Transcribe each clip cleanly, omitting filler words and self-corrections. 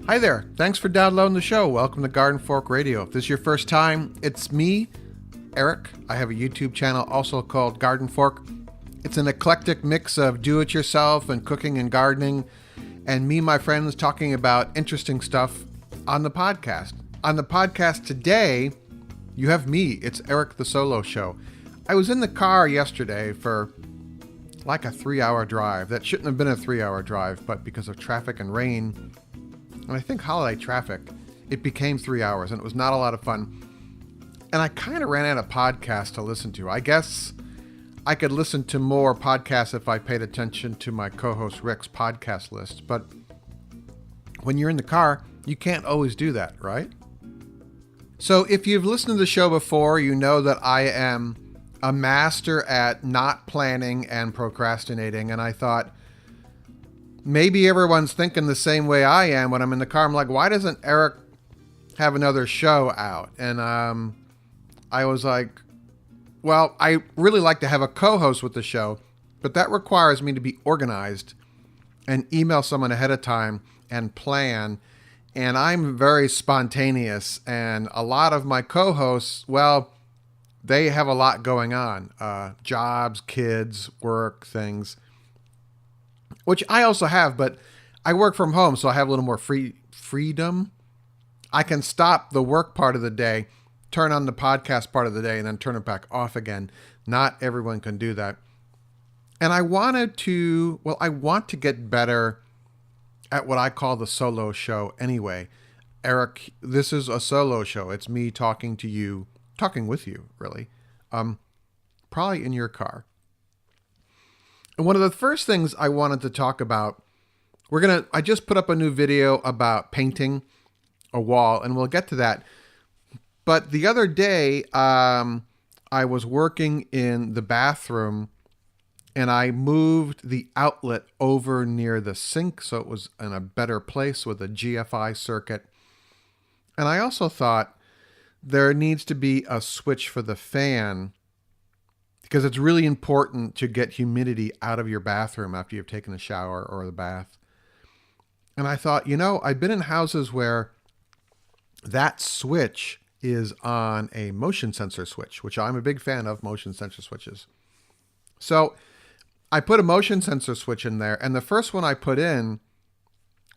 Hi there. Thanks for downloading the show. Welcome to Garden Fork Radio. If this is your first time, it's me, Eric. I have a YouTube channel also called Garden Fork. It's an eclectic mix of do-it-yourself and cooking and gardening, and me and my friends talking about interesting stuff on the podcast. On the podcast today, you have me. It's Eric the Solo Show. I was in the car yesterday for like a 3-hour drive. That shouldn't have been a 3-hour drive, but because of traffic and rain, and I think holiday traffic, it became 3 hours, and it was not a lot of fun. And I kind of ran out of podcasts to listen to. I guess I could listen to more podcasts if I paid attention to my co-host Rick's podcast list. But when you're in the car, you can't always do that, right? So if you've listened to the show before, you know that I am a master at not planning and procrastinating. And I thought, maybe everyone's thinking the same way I am when I'm in the car. I'm like, why doesn't Eric have another show out? And I was like, well, I really like to have a co-host with the show, but that requires me to be organized and email someone ahead of time and plan. And I'm very spontaneous. And a lot of my co-hosts, well, they have a lot going on. Jobs, kids, work, things. Which I also have, but I work from home, so I have a little more freedom. I can stop the work part of the day, turn on the podcast part of the day, and then turn it back off again. Not everyone can do that. And I want to get better at what I call the solo show anyway. Eric, this is a solo show. It's me talking to you, talking with you, really. Probably in your car. And one of the first things I wanted to talk about, I just put up a new video about painting a wall, and we'll get to that. But the other day, I was working in the bathroom, and I moved the outlet over near the sink, so it was in a better place with a GFI circuit. And I also thought there needs to be a switch for the fan, because it's really important to get humidity out of your bathroom after you've taken a shower or the bath. And I thought, I've been in houses where that switch is on a motion sensor switch, which I'm a big fan of motion sensor switches. So I put a motion sensor switch in there, and the first one I put in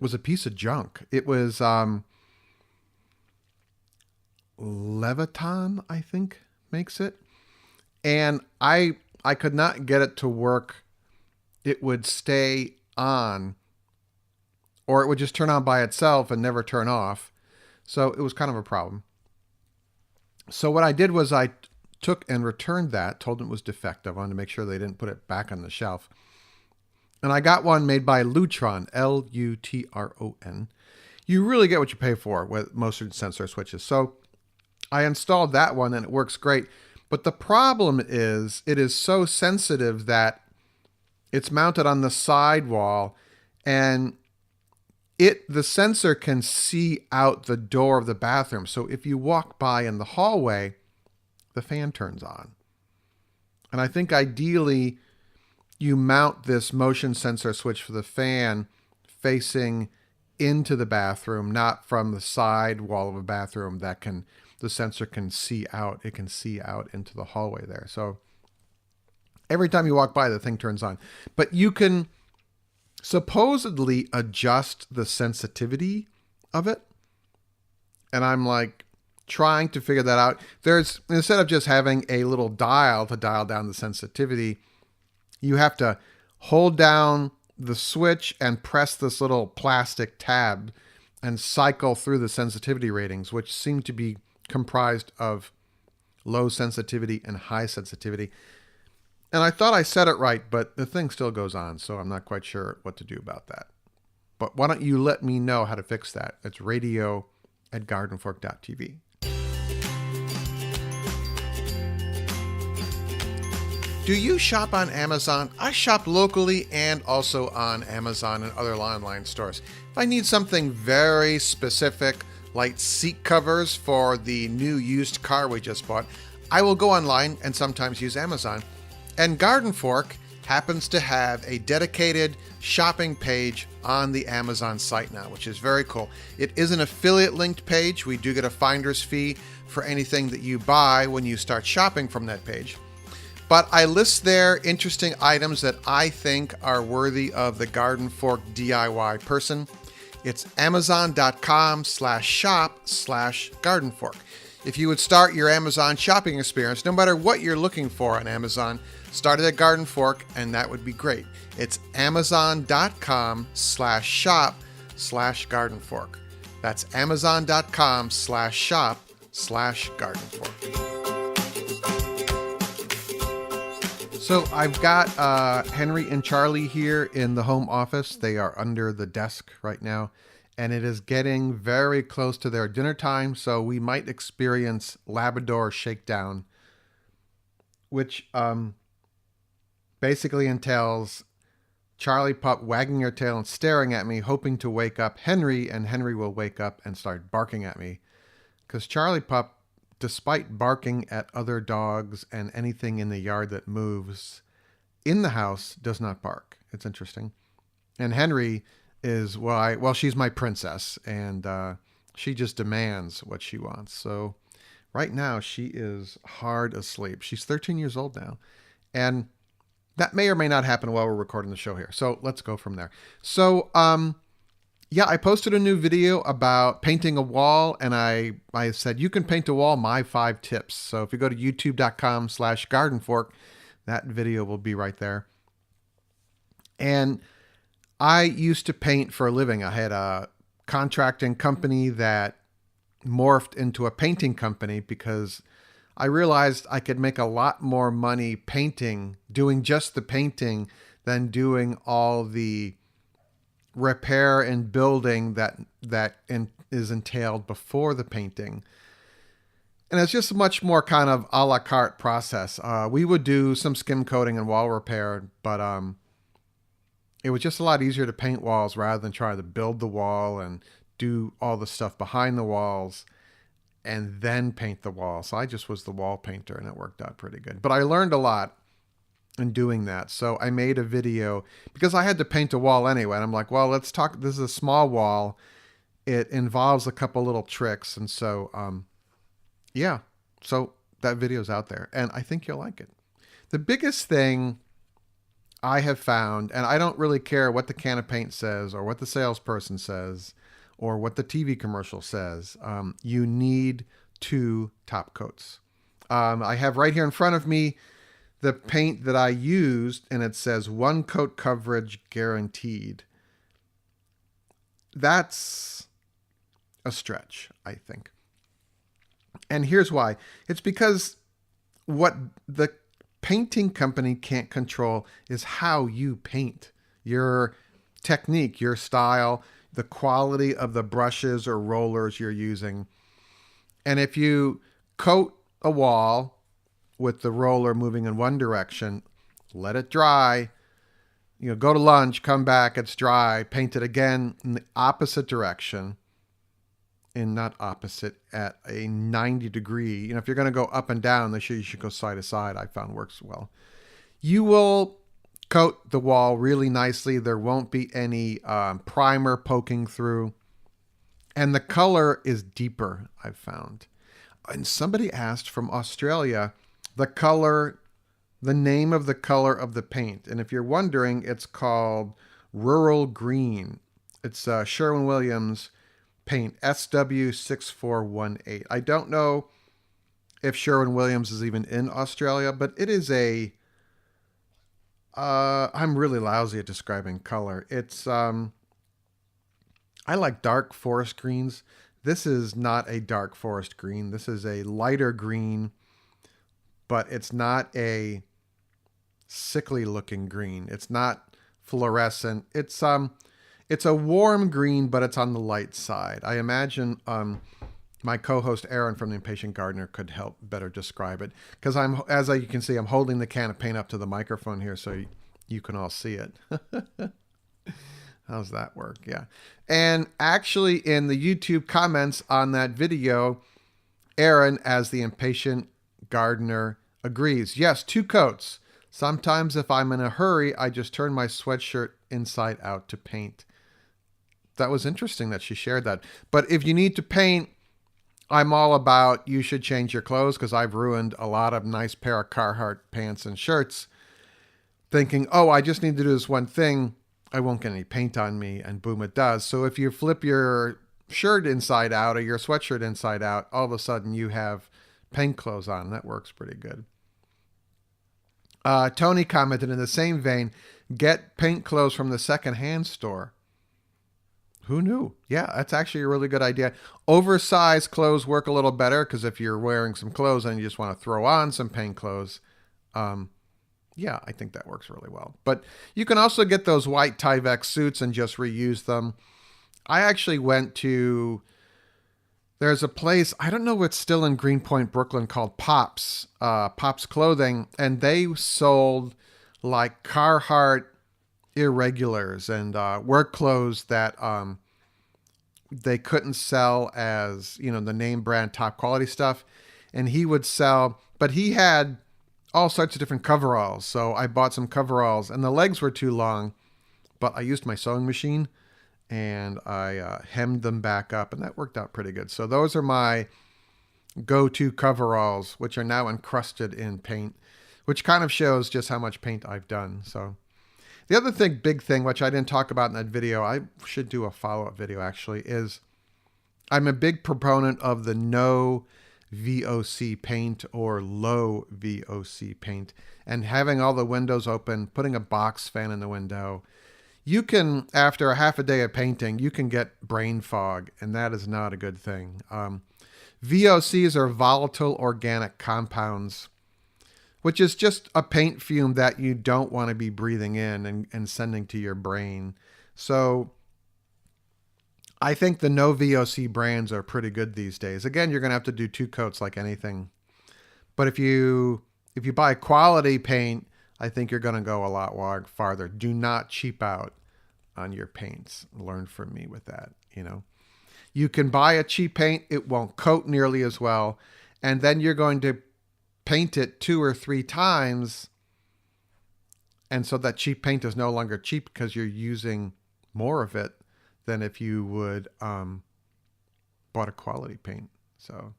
was a piece of junk. It was Leviton, I think, makes it. And I could not get it to work. It would stay on, or it would just turn on by itself and never turn off. So it was kind of a problem. So what I did was I took and returned that, told them it was defective. I wanted to make sure they didn't put it back on the shelf. And I got one made by Lutron, Lutron. You really get what you pay for with motion sensor switches. So I installed that one, and it works great. But the problem is it is so sensitive that it's mounted on the side wall, and the sensor can see out the door of the bathroom. So if you walk by in the hallway, the fan turns on. And I think ideally you mount this motion sensor switch for the fan facing into the bathroom, not from the side wall of a bathroom the sensor can see out. It can see out into the hallway there. So every time you walk by, the thing turns on. But you can supposedly adjust the sensitivity of it. And I'm like trying to figure that out. Instead of just having a little dial to dial down the sensitivity, you have to hold down the switch and press this little plastic tab and cycle through the sensitivity ratings, which seem to be comprised of low sensitivity and high sensitivity. And I thought I said it right, but the thing still goes on, so I'm not quite sure what to do about that. But why don't you let me know how to fix that? It's radio@gardenfork.tv. Do you shop on Amazon? I shop locally and also on Amazon and other online stores. If I need something very specific, like seat covers for the new used car we just bought, I will go online and sometimes use Amazon. And Garden Fork happens to have a dedicated shopping page on the Amazon site now, which is very cool. It is an affiliate linked page. We do get a finder's fee for anything that you buy when you start shopping from that page. But I list there interesting items that I think are worthy of the Garden Fork DIY person. It's amazon.com/shop/gardenfork. If you would start your Amazon shopping experience, no matter what you're looking for on Amazon, start it at Garden Fork, and that would be great. It's amazon.com/shop/gardenfork. That's amazon.com/shop/gardenfork. So I've got Henry and Charlie here in the home office. They are under the desk right now, and it is getting very close to their dinner time, so we might experience Labrador shakedown, which basically entails Charlie Pup wagging her tail and staring at me, hoping to wake up Henry, and Henry will wake up and start barking at me. Because Charlie Pup, despite barking at other dogs and anything in the yard that moves in the house, does not bark. It's interesting. And Henry is, well, she's my princess, and she just demands what she wants. So right now she is hard asleep. She's 13 years old now. And that may or may not happen while we're recording the show here. So let's go from there. So, yeah, I posted a new video about painting a wall, and I said, you can paint a wall, my 5 tips. So if you go to youtube.com/gardenfork, that video will be right there. And I used to paint for a living. I had a contracting company that morphed into a painting company because I realized I could make a lot more money painting, doing just the painting, than doing all the repair and building that is entailed before the painting. And it's just a much more kind of a la carte process. We would do some skim coating and wall repair, but it was just a lot easier to paint walls rather than try to build the wall and do all the stuff behind the walls and then paint the wall. So I just was the wall painter, and it worked out pretty good. But I learned a lot in doing that. So I made a video because I had to paint a wall anyway. And I'm like, well, let's talk. This is a small wall. It involves a couple little tricks. And so, yeah, so that video's out there, and I think you'll like it. The biggest thing I have found, and I don't really care what the can of paint says or what the salesperson says or what the TV commercial says, you need 2 top coats. I have right here in front of me the paint that I used, and it says 1 coat coverage guaranteed. That's a stretch, I think. And here's why. It's because what the painting company can't control is how you paint. Your technique, your style, the quality of the brushes or rollers you're using. And if you coat a wall with the roller moving in one direction, let it dry, go to lunch, come back, it's dry, paint it again in the opposite direction, and not opposite, at a 90 degree. If you're going to go up and down, you should go side to side. I found works well. You will coat the wall really nicely. There won't be any primer poking through. And the color is deeper, I've found. And somebody asked from Australia, the name of the color of the paint. And if you're wondering, it's called Rural Green. It's Sherwin-Williams paint, SW6418. I don't know if Sherwin-Williams is even in Australia, but it is I'm really lousy at describing color. It's, I like dark forest greens. This is not a dark forest green. This is a lighter green, but it's not a sickly looking green. It's not fluorescent. It's a warm green, but it's on the light side. I imagine my co-host Aaron from The Impatient Gardener could help better describe it, because as you can see, I'm holding the can of paint up to the microphone here so you can all see it. How's that work? Yeah. And actually, in the YouTube comments on that video, Aaron, as The Impatient Gardener, agrees. Yes, 2 coats. Sometimes if I'm in a hurry, I just turn my sweatshirt inside out to paint. That was interesting that she shared that. But if you need to paint, I'm all about you should change your clothes, because I've ruined a lot of nice pair of Carhartt pants and shirts thinking, oh, I just need to do this one thing. I won't get any paint on me, and boom, it does. So if you flip your shirt inside out or your sweatshirt inside out, all of a sudden you have paint clothes on. That works pretty good. Tony commented in the same vein, get paint clothes from the secondhand store. Who knew? Yeah, that's actually a really good idea. Oversized clothes work a little better, because if you're wearing some clothes and you just want to throw on some paint clothes, yeah, I think that works really well. But you can also get those white Tyvek suits and just reuse them. I actually went to, there's a place, I don't know what's still in Greenpoint, Brooklyn, called Pops, Pops Clothing, and they sold like Carhartt irregulars and work clothes that they couldn't sell as, you know, the name brand top quality stuff. And he would sell, but he had all sorts of different coveralls. So I bought some coveralls, and the legs were too long, but I used my sewing machine and I hemmed them back up, and that worked out pretty good. So those are my go-to coveralls, which are now encrusted in paint, which kind of shows just how much paint I've done. So the other thing, big thing, which I didn't talk about in that video, I should do a follow-up video actually, is I'm a big proponent of the no VOC paint or low VOC paint, and having all the windows open, putting a box fan in the window. You can, after a half a day of painting, you can get brain fog, and that is not a good thing. VOCs are volatile organic compounds, which is just a paint fume that you don't want to be breathing in and sending to your brain. So I think the no VOC brands are pretty good these days. Again, you're going to have to do 2 coats like anything. But if you buy quality paint, I think you're going to go a lot farther. Do not cheap out on your paints. Learn from me with that, you know. You can buy a cheap paint, it won't coat nearly as well, and then you're going to paint it 2 or 3 times, and so that cheap paint is no longer cheap because you're using more of it than if you would bought a quality paint. So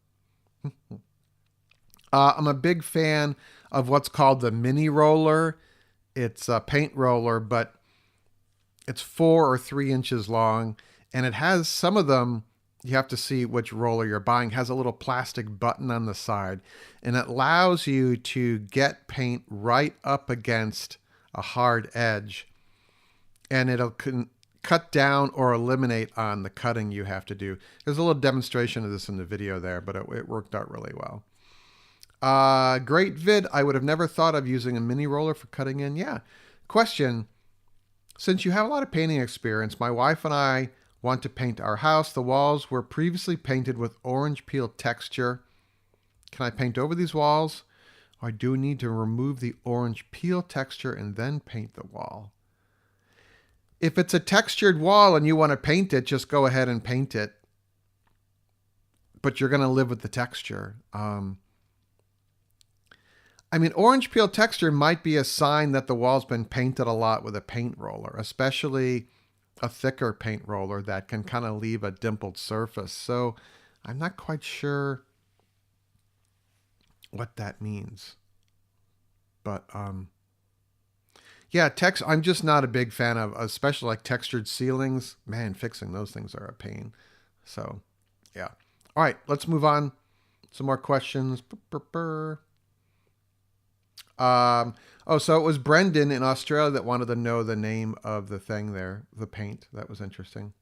I'm a big fan of what's called the mini roller. It's a paint roller, but it's 4 or 3 inches long, and it has some of them. You have to see which roller you're buying. It has a little plastic button on the side, and it allows you to get paint right up against a hard edge, and it'll cut down or eliminate on the cutting you have to do. There's a little demonstration of this in the video there, but it worked out really well. Great vid. I would have never thought of using a mini roller for cutting in. Yeah. Question. Since you have a lot of painting experience, my wife and I want to paint our house. The walls were previously painted with orange peel texture. Can I paint over these walls, or do I need to remove the orange peel texture and then paint the wall? If it's a textured wall and you want to paint it, just go ahead and paint it. But you're going to live with the texture. I mean, orange peel texture might be a sign that the wall's been painted a lot with a paint roller, especially a thicker paint roller that can kind of leave a dimpled surface. So I'm not quite sure what that means. But yeah, I'm just not a big fan of, especially like textured ceilings. Man, fixing those things are a pain. So yeah. All right, let's move on. Some more questions. So it was Brendan in Australia that wanted to know the name of the thing there, the paint. That was interesting.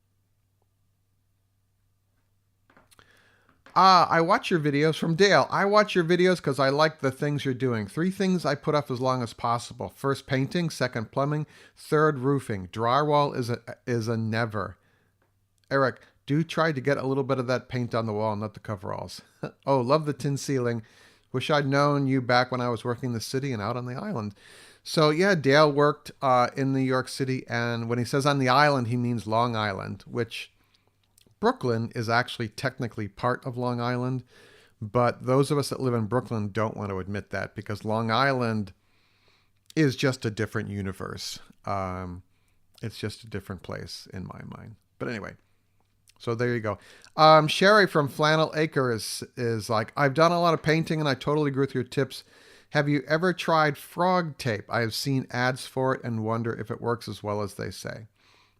I watch your videos from Dale. I watch your videos because I like the things you're doing. 3 things I put off as long as possible. First, painting. Second, plumbing. Third, roofing. Drywall is a never. Eric, do try to get a little bit of that paint on the wall, not the coveralls. Oh, love the tin ceiling. Wish I'd known you back when I was working in the city and out on the island. So yeah, Dale worked in New York City, and when he says on the island, he means Long Island, which Brooklyn is actually technically part of Long Island, but those of us that live in Brooklyn don't want to admit that, because Long Island is just a different universe. It's just a different place in my mind. But anyway, so there you go. Sherry from Flannel Acre is like, I've done a lot of painting and I totally agree with your tips. Have you ever tried frog tape? I have seen ads for it and wonder if it works as well as they say.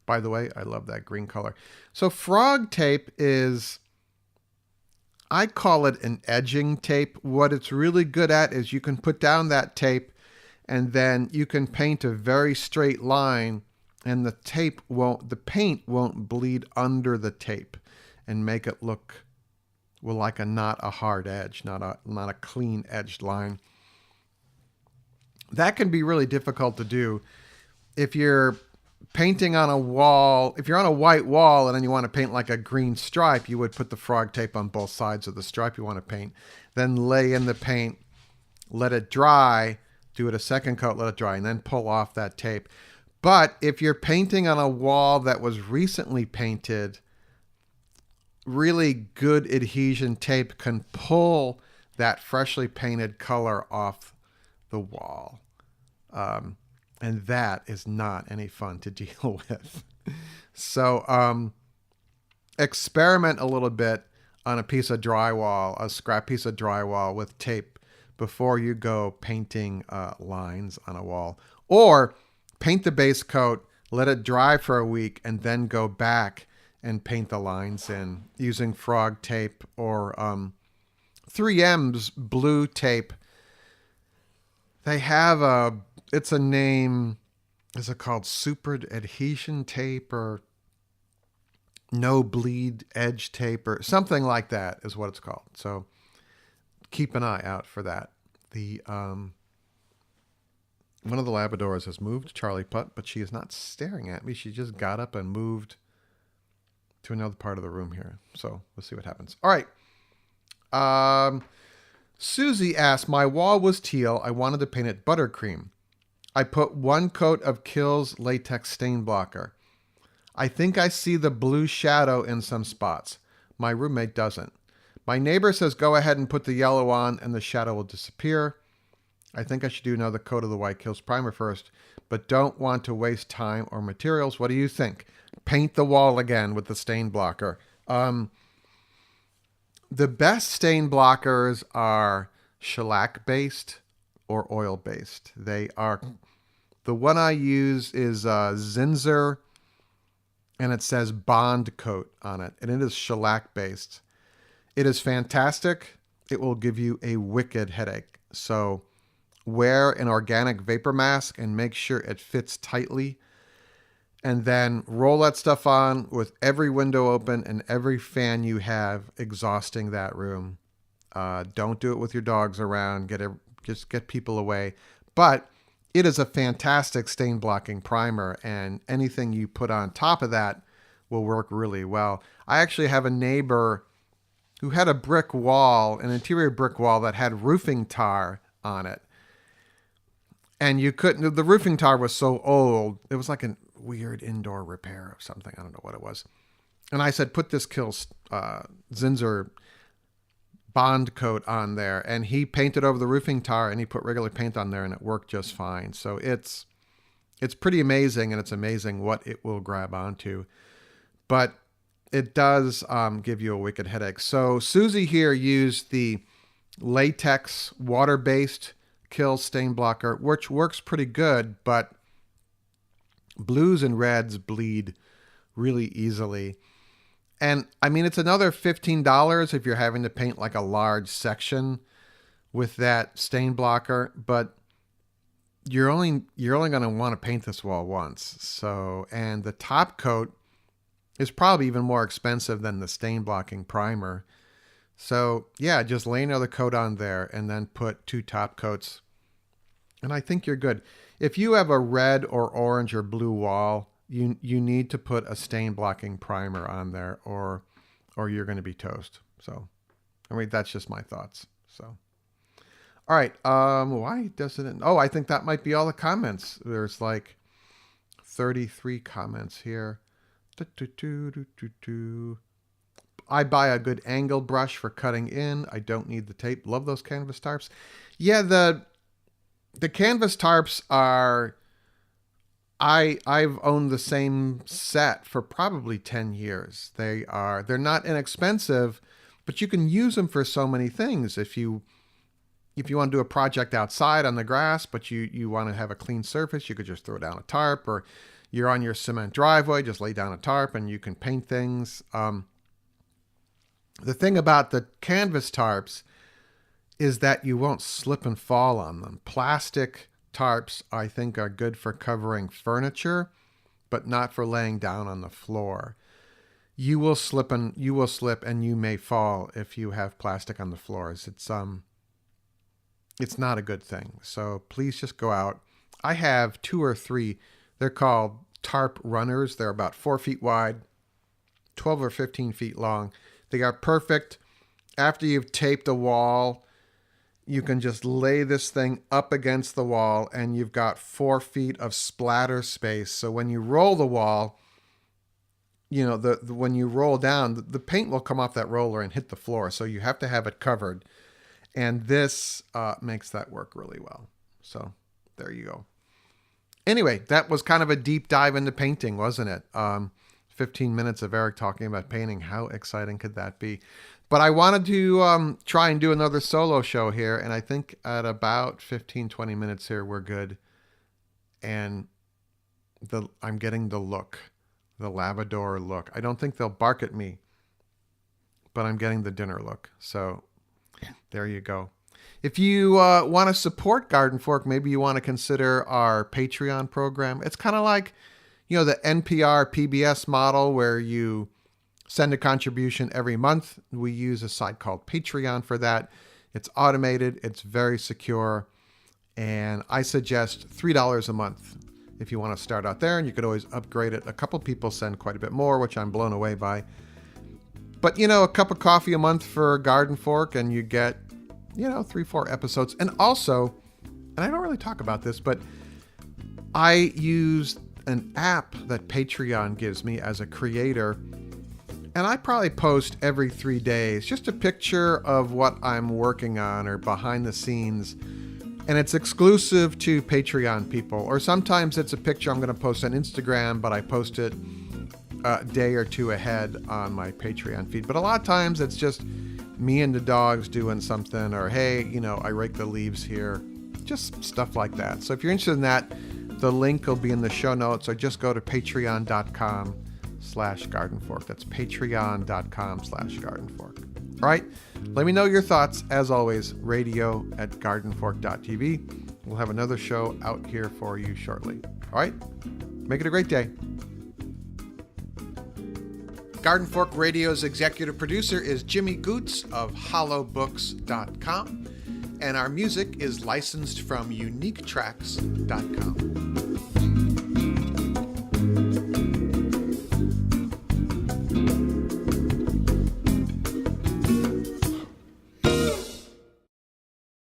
By the way, I love that green color. So frog tape is, I call it an edging tape. What it's really good at is you can put down that tape and then you can paint a very straight line and the paint won't bleed under the tape and make it look, well, like not a hard edge, not a clean edged line. That can be really difficult to do if you're painting on a wall. If you're on a white wall and then you want to paint like a green stripe, you would put the frog tape on both sides of the stripe you want to paint, then lay in the paint, let it dry, do it a second coat, let it dry, and then pull off that tape. But if you're painting on a wall that was recently painted, really good adhesion tape can pull that freshly painted color off the wall. And that is not any fun to deal with. So experiment a little bit on a piece of drywall, a scrap piece of drywall with tape before you go painting lines on a wall. Or paint the base coat, let it dry for a week, and then go back and paint the lines in using frog tape or 3M's blue tape. They have it's a name, is it called super adhesion tape or no bleed edge tape or something like that is what it's called. So keep an eye out for that. The one of the Labradors has moved, Charlie Putt, but she is not staring at me. She just got up and moved to another part of the room here. So we'll see what happens. All right. Susie asked, my wall was teal. I wanted to paint it buttercream. I put 1 coat of Kilz latex stain blocker. I think I see the blue shadow in some spots. My roommate doesn't. My neighbor says go ahead and put the yellow on and the shadow will disappear. I think I should do another coat of the white Kilz primer first, but don't want to waste time or materials. What do you think? Paint the wall again with the stain blocker. The best stain blockers are shellac-based or oil-based. They are, the one I use is Zinsser, and it says Bond Coat on it, and it is shellac-based. It is fantastic. It will give you a wicked headache. So wear an organic vapor mask and make sure it fits tightly. And then roll that stuff on with every window open and every fan you have, exhausting that room. Don't do it with your dogs around. Just get people away. But it is a fantastic stain blocking primer, and anything you put on top of that will work really well. I actually have a neighbor who had a brick wall, an interior brick wall that had roofing tar on it. And the roofing tar was so old, it was like a weird indoor repair of something. I don't know what it was. And I said, put this Kilz Zinsser Bond Coat on there. And he painted over the roofing tar and he put regular paint on there and it worked just fine. So it's pretty amazing, and it's amazing what it will grab onto. But it does give you a wicked headache. So Susie here used the latex water-based Kilz stain blocker, which works pretty good, but blues and reds bleed really easily. And I mean, it's another $15 if you're having to paint like a large section with that stain blocker, but you're only going to want to paint this wall once. So, and the top coat is probably even more expensive than the stain blocking primer. So yeah, just lay another coat on there and then put 2 top coats. And I think you're good. If you have a red or orange or blue wall, you need to put a stain blocking primer on there or you're going to be toast. So, I mean, that's just my thoughts. So, all right. Why doesn't it? Oh, I think that might be all the comments. There's like 33 comments here. I buy a good angle brush for cutting in. I don't need the tape. Love those canvas tarps. Yeah, The canvas tarps are, I've owned the same set for probably 10 years. They're not inexpensive, but you can use them for so many things. If you want to do a project outside on the grass, but you want to have a clean surface, you could just throw down a tarp, or you're on your cement driveway, just lay down a tarp and you can paint things. The thing about the canvas tarps is that you won't slip and fall on them. Plastic tarps, I think, are good for covering furniture, but not for laying down on the floor. You will slip and you may fall if you have plastic on the floors. It's not a good thing. So please just go out. I have 2 or 3. They're called tarp runners. They're about 4 feet wide, 12 or 15 feet long. They are perfect. After you've taped a wall, you can just lay this thing up against the wall and you've got 4 feet of splatter space. So when you roll the wall, when you roll down, the paint will come off that roller and hit the floor. So you have to have it covered. And this makes that work really well. So there you go. Anyway, that was kind of a deep dive into painting, wasn't it? 15 minutes of Eric talking about painting. How exciting could that be? But I wanted to try and do another solo show here. And I think at about 15, 20 minutes here, we're good. And I'm getting the look, the Labrador look. I don't think they'll bark at me, but I'm getting the dinner look. So there you go. If you want to support Garden Fork, maybe you want to consider our Patreon program. It's kind of like, the NPR PBS model where you send a contribution every month. We use a site called Patreon for that. It's automated. It's very secure. And I suggest $3 a month if you want to start out there. And you could always upgrade it. A couple people send quite a bit more, which I'm blown away by. But, a cup of coffee a month for Garden Fork and you get, 3-4 episodes. And also, and I don't really talk about this, but I use an app that Patreon gives me as a creator. And I probably post every 3 days, just a picture of what I'm working on or behind the scenes. And it's exclusive to Patreon people. Or sometimes it's a picture I'm going to post on Instagram, but I post it a day or 2 ahead on my Patreon feed. But a lot of times it's just me and the dogs doing something, or hey, I rake the leaves here, just stuff like that. So if you're interested in that, the link will be in the show notes, or just go to patreon.com/gardenfork. That's patreon.com/gardenfork. All right. Let me know your thoughts. As always, radio@gardenfork.tv. We'll have another show out here for you shortly. All right. Make it a great day. Garden Fork Radio's executive producer is Jimmy Goots of hollowbooks.com, and our music is licensed from uniquetracks.com.